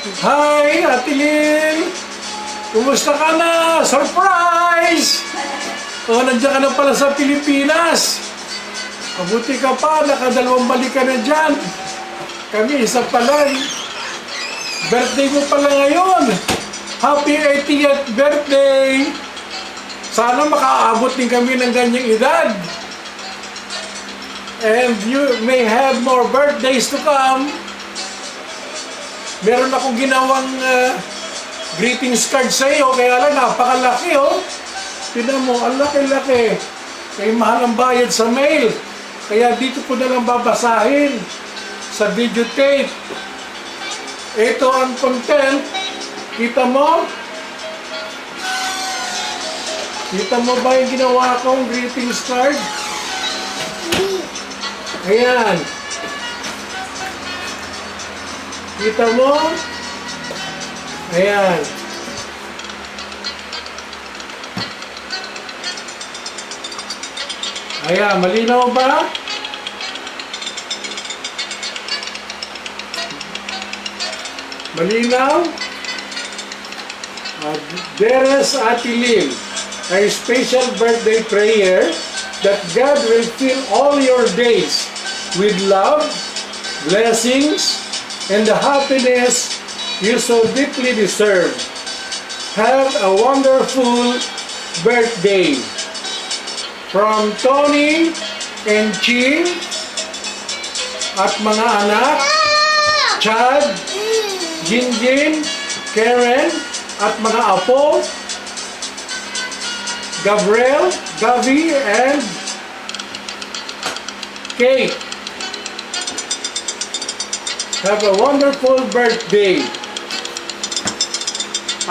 Hi, Ate Lynn! Kumusta ka na? Surprise! Oh, nandiyan ka na pala sa Pilipinas. Mabuti ka pa, nakadalawang balik ka na dyan. Kami, isa pa lang. Birthday mo pala ngayon. Happy 80th birthday! Sana makaabot din kami ng ganyang edad. And you may have more birthdays to come. Meron akong ginawang greetings card sa iyo, kaya lang napakalaki, oh. Tignan mo, ang laki-laki. Kaya mahal ang bayad sa mail. Kaya dito ko na lang babasahin sa videotape. Ito ang content. Kita mo? Kita mo ba yung ginawa kong greetings card? Ayan. Kita mo? Ayan. Ayan, malinaw ba? Malinaw? Dearest Ate Lynn, a special birthday prayer that God will fill all your days with love, blessings, and the happiness you so deeply deserve. Have a wonderful birthday. From Tony and Ching at mga anak, Chad, Jinjin, Karen, at mga apo, Gabriel, Gavi, and Kate. Have a wonderful birthday.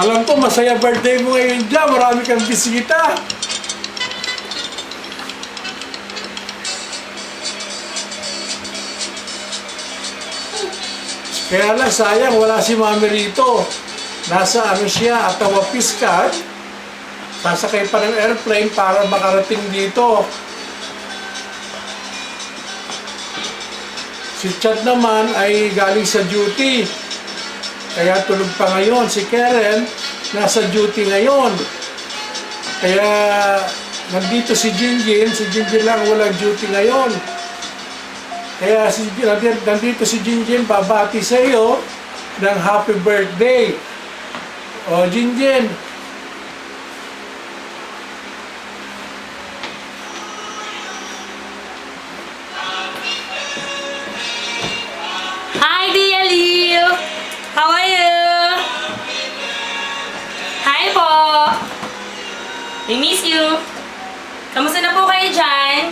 Alam ko, masaya birthday mo ngayon dyan. Marami kang bisita. Kaya lang, sayang, wala si Mami rito. Nasa ano siya, Ottawa Piskat. Sasakay pa ng airplane para makarating dito. Si Chad naman ay galing sa duty. Kaya tulog pa ngayon. Si Karen, nasa duty ngayon. Kaya nandito si Jinjin. Si Jinjin lang walang duty ngayon. Kaya nandito si Jinjin, babati sa iyo ng happy birthday. O, Jinjin. Hi, Dia Liu! How are you? Hi po! We miss you! Kamusta na po kayo dyan?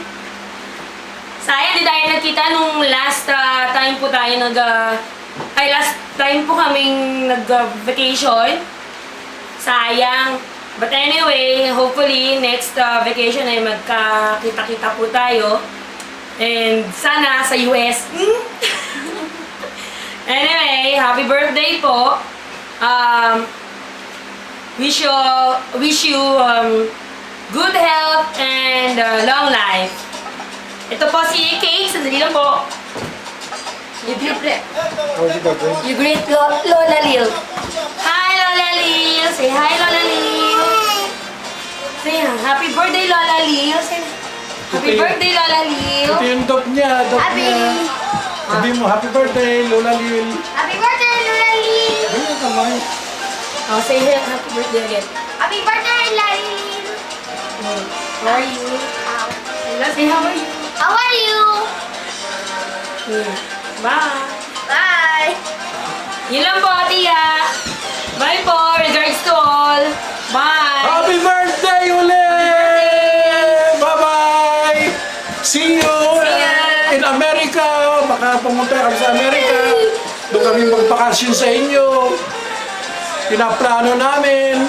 Sayang, di tayo nagkita nung last time po tayo last time po kaming nag-vacation. Sayang. But anyway, hopefully, next vacation ay magkakita-kita po tayo. And sana sa US. Anyway, happy birthday po. Wish you good health and long life. Ito po si Kate. Sandali lang po. You greet Lola Lil. Hi, Lola Lil. Say hi, Lola Lil. Say happy birthday, Lola Lil. Say happy birthday, Lola Lil. Ito yung dog niya. Sabi mo, happy birthday, Lola Lil. Happy birthday, Lola Lil! Ano kamay? Oh, say happy birthday again. Happy birthday, Lola Lil! How are you? Say how are you? How are you? Bye. Bye! Yun lang po, Tia. Bye po. Regards to all. Bye. Happy birthday ulit! Bye-bye! See you in America! Baka pumunta kami sa Amerika. Doon kami magbakasyon sa inyo. Pinaplano namin.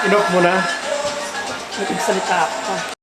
Inoff mo na? Nagsalita ako.